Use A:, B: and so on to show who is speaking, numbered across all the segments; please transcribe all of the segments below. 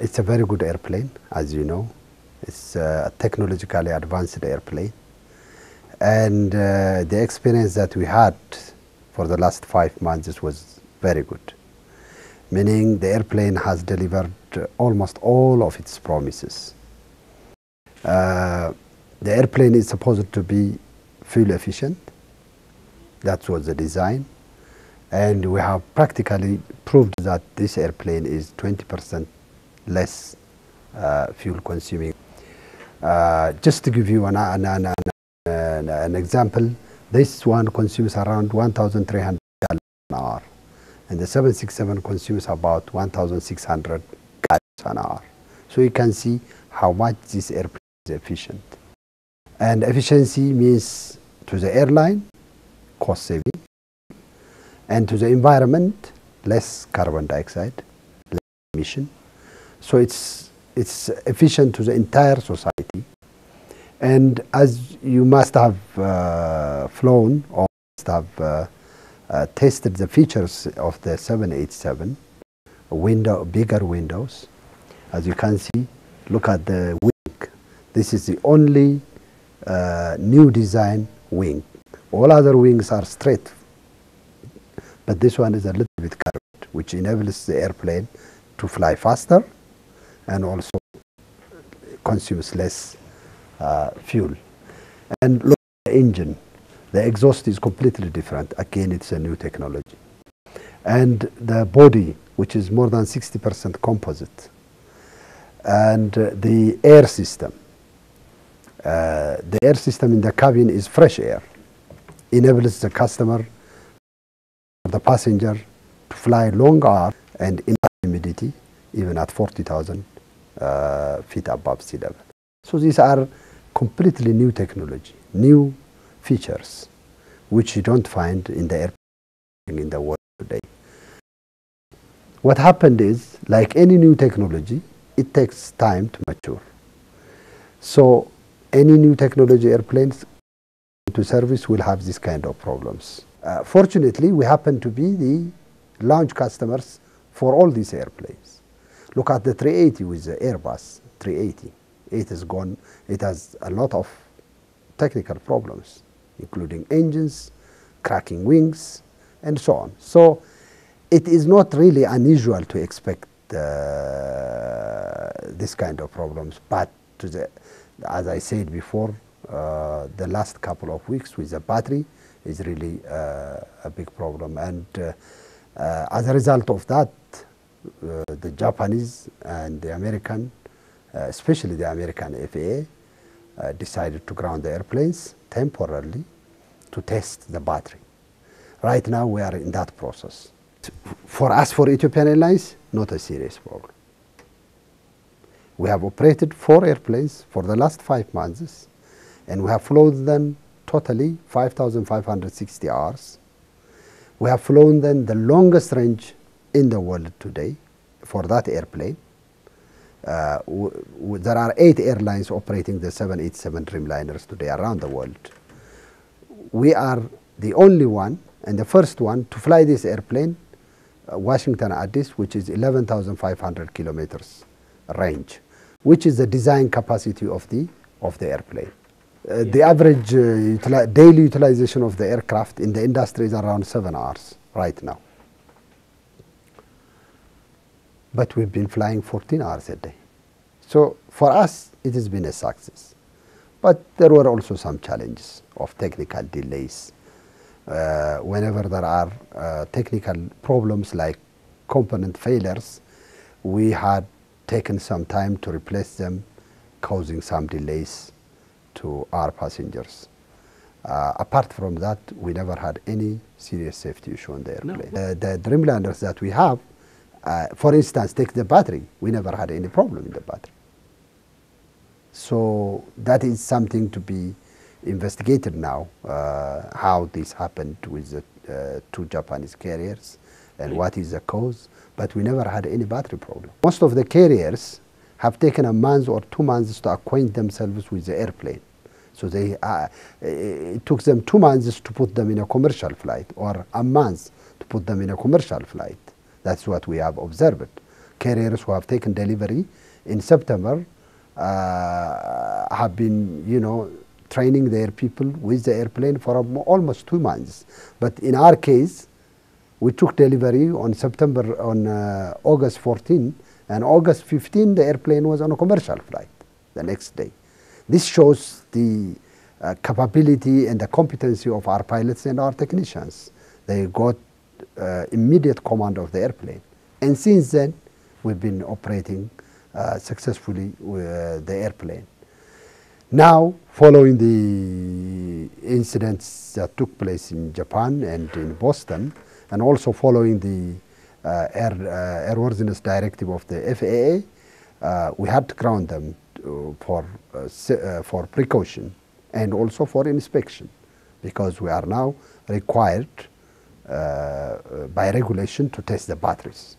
A: It's a very good airplane, as you know. It's a technologically advanced airplane. And the experience that we had for the last 5 months was very good. Meaning the airplane has delivered almost all of its promises. The airplane is supposed to be fuel efficient. That was the design. And we have practically proved that this airplane is 20% less fuel consuming. Just to give you an example, this one consumes around 1,300 gallons an hour, and the 767 consumes about 1,600 gallons an hour. So you can see how much this airplane is efficient. And efficiency means to the airline, cost saving, and to the environment, less carbon dioxide, less emission. So it's efficient to the entire society. And as you must have flown or must have tested the features of the 787, bigger windows. As you can see, look at the wing. This is the only new design wing. All other wings are straight, but this one is a little bit curved, which enables the airplane to fly faster and also consumes less fuel. And look at the engine. The exhaust is completely different. Again, it's a new technology. And the body, which is more than 60% composite. And the air system. The air system in the cabin is fresh air. Enables the customer, the passenger, to fly long hours and in humidity, even at 40,000 feet above sea level. So these are completely new technology, new features, which you don't find in the airplane in the world today. What happened is, like any new technology, it takes time to mature. So any new technology airplanes to service will have this kind of problems. Fortunately, we happen to be the launch customers for all these airplanes. Look at the 380 with the Airbus 380. It is gone. It has a lot of technical problems, including engines, cracking wings, and so on. So it is not really unusual to expect this kind of problems. But as I said before, the last couple of weeks with the battery is really a big problem. And as a result of that, the Japanese and the American, especially the American FAA, decided to ground the airplanes temporarily to test the battery. Right now we are in that process. For us, for Ethiopian Airlines, not a serious problem. We have operated 4 airplanes for the last 5 months, and we have flown them totally 5,560 hours. We have flown them the longest range in the world today for that airplane. There are 8 airlines operating the 787 Dreamliners today around the world. We are the only one and the first one to fly this airplane, Washington Addis, which is 11,500 kilometers range, which is the design capacity of the airplane. The average daily utilization of the aircraft in the industry is around 7 hours right now. But we've been flying 14 hours a day. So for us, it has been a success. But there were also some challenges of technical delays. Whenever there are technical problems like component failures, we had taken some time to replace them, causing some delays to our passengers. Apart from that, we never had any serious safety issue on the airplane. No. The Dreamliners that we have, for instance, take the battery. We never had any problem in the battery. So that is something to be investigated now, how this happened with the 2 Japanese carriers and what is the cause. But we never had any battery problem. Most of the carriers have taken a month or 2 months to acquaint themselves with the airplane. So it took them 2 months to put them in a commercial flight, or a month to put them in a commercial flight. That's what we have observed. carriers who have taken delivery in September have been, training their people with the airplane for almost 2 months. But in our case, we took delivery on August 14, and August 15, the airplane was on a commercial flight the next day. This shows the capability and the competency of our pilots and our technicians. They got immediate command of the airplane. And since then, we've been operating successfully with the airplane. Now, following the incidents that took place in Japan and in Boston, and also following the airworthiness directive of the FAA, we had to ground them for precaution and also for inspection, because we are now required by regulation to test the batteries.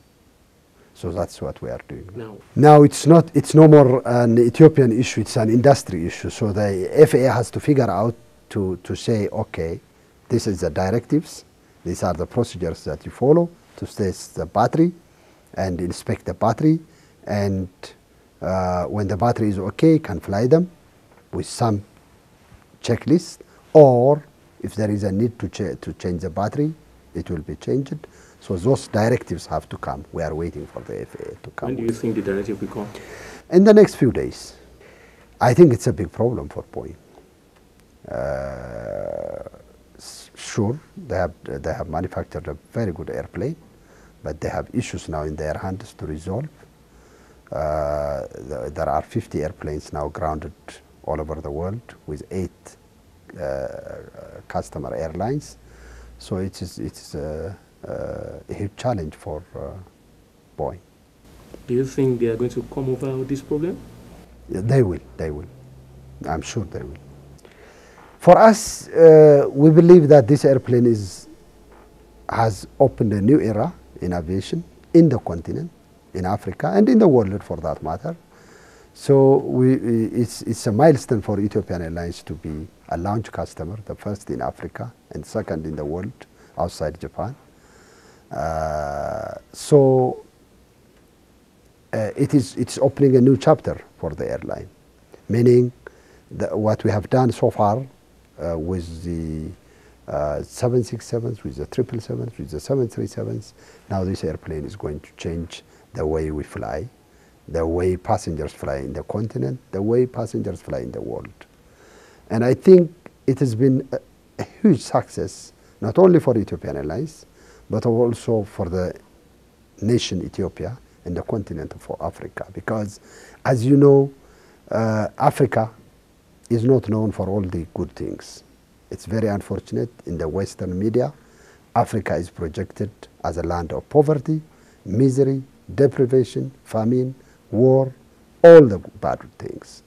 A: So that's what we are doing. Now it's no more an Ethiopian issue, it's an industry issue. So the FAA has to figure out to say, okay, this is the directives, these are the procedures that you follow to test the battery and inspect the battery, and when the battery is okay, can fly them with some checklist, or if there is a need to change the battery, it will be changed. So those directives have to come. We are waiting for the FAA to come.
B: When do you think the directive will come?
A: In the next few days. I think it's a big problem for Boeing. Sure, they have manufactured a very good airplane, but they have issues now in their hands to resolve. There are 50 airplanes now grounded all over the world with 8 customer airlines. So it's a huge challenge for Boeing.
B: Do you think they are going to come over this problem?
A: Yeah, they will. I'm sure they will. For us, we believe that this airplane has opened a new era in aviation in the continent, in Africa, and in the world for that matter. So it's a milestone for Ethiopian Airlines to be a launch customer, the first in Africa and second in the world outside Japan. It's opening a new chapter for the airline, meaning what we have done so far with the 767s, with the 777s, with the 737s, now this airplane is going to change the way we fly, the way passengers fly in the continent, the way passengers fly in the world. And I think it has been a huge success, not only for Ethiopian Airlines, but also for the nation Ethiopia and the continent of Africa. Because, as you know, Africa is not known for all the good things. It's very unfortunate in the Western media. Africa is projected as a land of poverty, misery, deprivation, famine, war, all the bad things.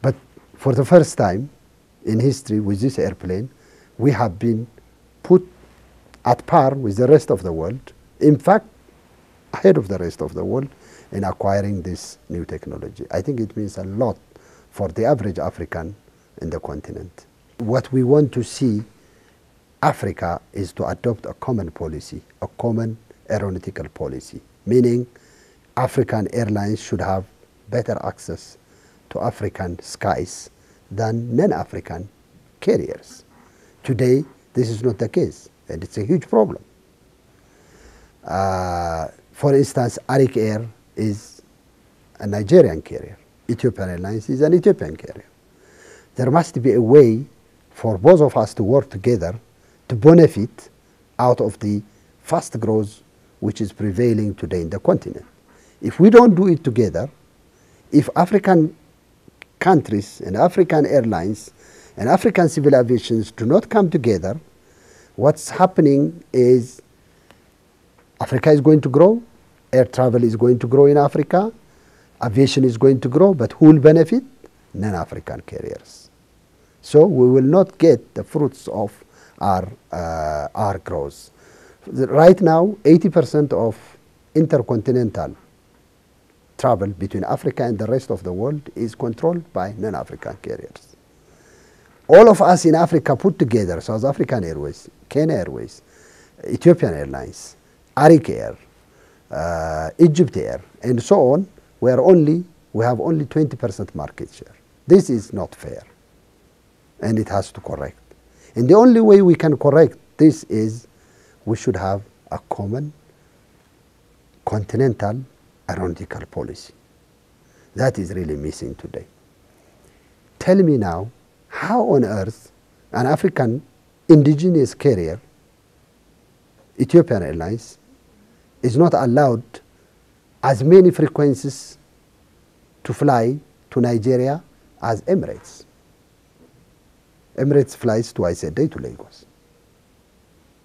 A: But for the first time in history with this airplane, we have been put at par with the rest of the world, in fact, ahead of the rest of the world in acquiring this new technology. I think it means a lot for the average African in the continent. What we want to see Africa is to adopt a common policy, a common aeronautical policy, meaning African airlines should have better access to African skies than non-African carriers. Today, this is not the case, and it's a huge problem. For instance, Arik Air is a Nigerian carrier. Ethiopian Airlines is an Ethiopian carrier. There must be a way for both of us to work together to benefit out of the fast growth which is prevailing today in the continent. If we don't do it together, if African countries and African airlines and African civil aviations do not come together, what's happening is Africa is going to grow, air travel is going to grow in Africa, aviation is going to grow, but who will benefit? Non-African carriers. So we will not get the fruits of our growth. Right now, 80% of intercontinental travel between Africa and the rest of the world is controlled by non-African carriers. All of us in Africa put together, South African Airways, Kenya Airways, Ethiopian Airlines, Arik Air, Egypt Air, and so on, we have only 20% market share. This is not fair, and it has to correct. And the only way we can correct this is we should have a common continental aeronautical policy. That is really missing today. Tell me now, how on earth an African indigenous carrier, Ethiopian Airlines, is not allowed as many frequencies to fly to Nigeria as Emirates? Emirates flies twice a day to Lagos,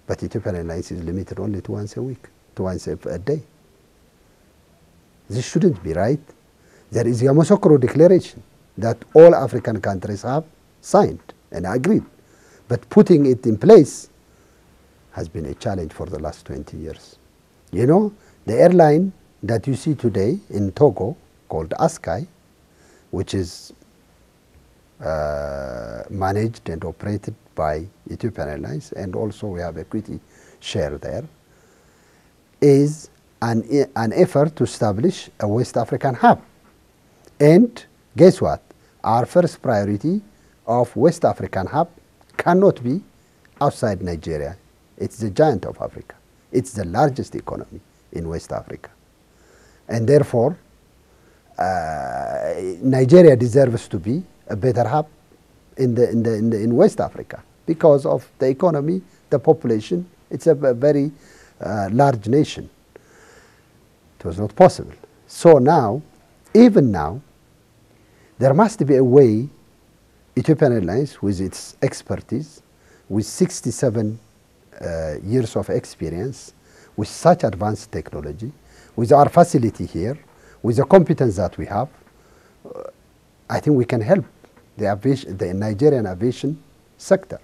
A: but Ethiopian Airlines is limited only to once a week, to once a day. This shouldn't be right. There is a Yamoussoukro Declaration that all African countries have signed and agreed, but putting it in place has been a challenge for the last 20 years. You know, the airline that you see today in Togo called Askai, which is managed and operated by Ethiopian Airlines, and also we have equity share there, is an effort to establish a West African hub. And guess what? Our first priority of West African hub cannot be outside Nigeria. It's the giant of Africa. It's the largest economy in West Africa. And therefore, Nigeria deserves to be a better hub in West Africa because of the economy, the population. It's a very large nation. It was not possible. So now, even now, there must be a way Ethiopian Airlines, with its expertise, with 67 years of experience, with such advanced technology, with our facility here, with the competence that we have, I think we can help the Nigerian aviation sector.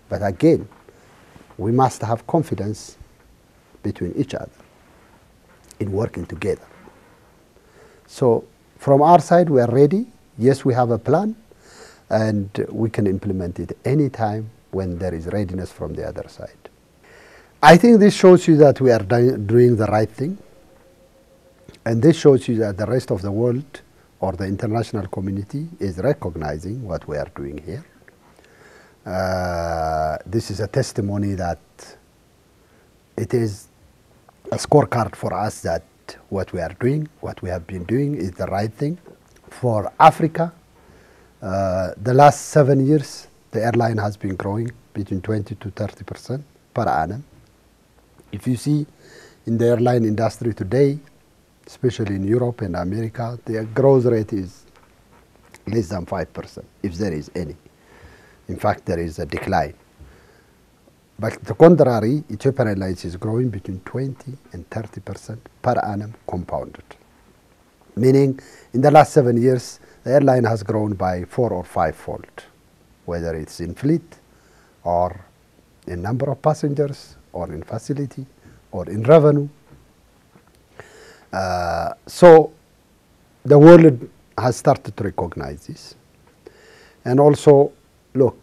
A: But again, we must have confidence between each other in working together. So from our side, we are ready. Yes, we have a plan, and we can implement it anytime when there is readiness from the other side. I think this shows you that we are doing the right thing, and this shows you that the rest of the world or the international community is recognizing what we are doing here. This is a testimony that it is a scorecard for us that what we are doing, what we have been doing is the right thing. For Africa, the last 7 years, the airline has been growing between 20 to 30% per annum. If you see in the airline industry today, especially in Europe and America, the growth rate is less than 5%, if there is any. In fact, there is a decline. But the contrary, Ethiopian Airlines is growing between 20 and 30% per annum compounded. Meaning, in the last 7 years, the airline has grown by 4 or 5-fold, whether it's in fleet or in number of passengers or in facility or in revenue. So the world has started to recognize this. And also, look,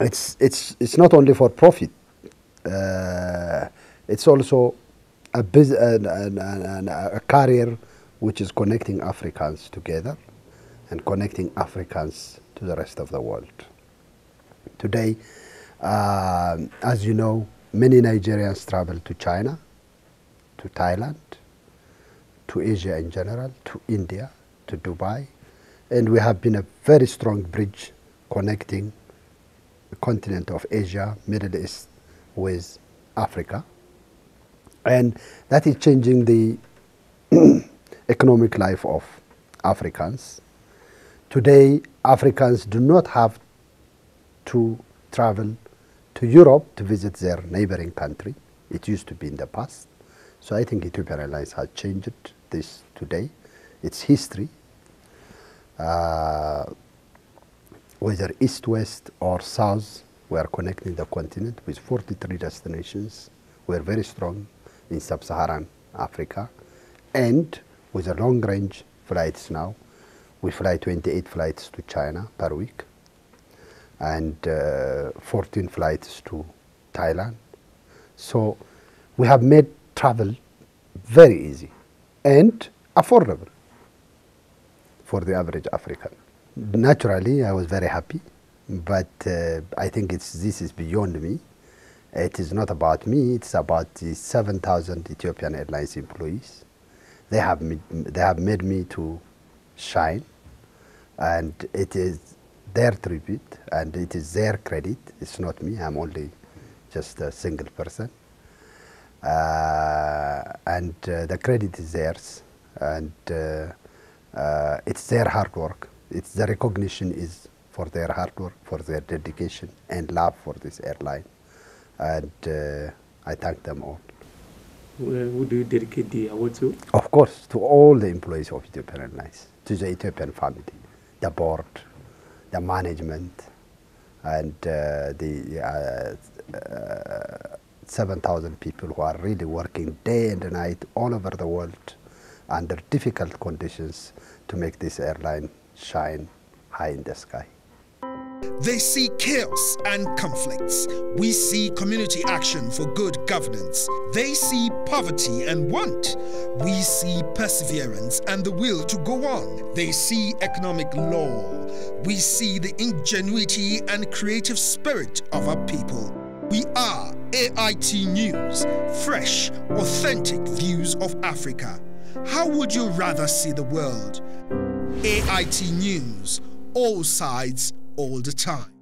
A: it's not only for profit. It's also a carrier which is connecting Africans together and connecting Africans to the rest of the world. Today, as you know, many Nigerians travel to China, to Thailand, to Asia in general, to India, to Dubai, and we have been a very strong bridge connecting the continent of Asia, Middle East with Africa. And that is changing the economic life of Africans. Today, Africans do not have to travel to Europe to visit their neighboring country. It used to be in the past. So I think Ethiopian Airlines has changed this today. It's history. Whether east-west or south, we are connecting the continent with 43 destinations. We're very strong in sub-Saharan Africa. And with the long-range flights now, we fly 28 flights to China per week and 14 flights to Thailand. So we have made travel very easy and affordable for the average African. Naturally, I was very happy, but I think this is beyond me. It is not about me, it's about the 7,000 Ethiopian Airlines employees. They have made me to shine, and it is their tribute, and it is their credit. It's not me, I'm only just a single person. The credit is theirs, and it's their hard work. It's the recognition is for their hard work, for their dedication and love for this airline, and I thank them all.
B: Who do you dedicate the award to?
A: Of course, to all the employees of Ethiopian Airlines, to the Ethiopian family, the board, the management, and the 7,000 people who are really working day and night all over the world under difficult conditions to make this airline shine high in the sky.
C: They see chaos and conflicts. We see community action for good governance. They see poverty and want. We see perseverance and the will to go on. They see economic law. We see the ingenuity and creative spirit of our people. We are AIT News, fresh, authentic views of Africa. How would you rather see the world? AIT News, all sides, all the time.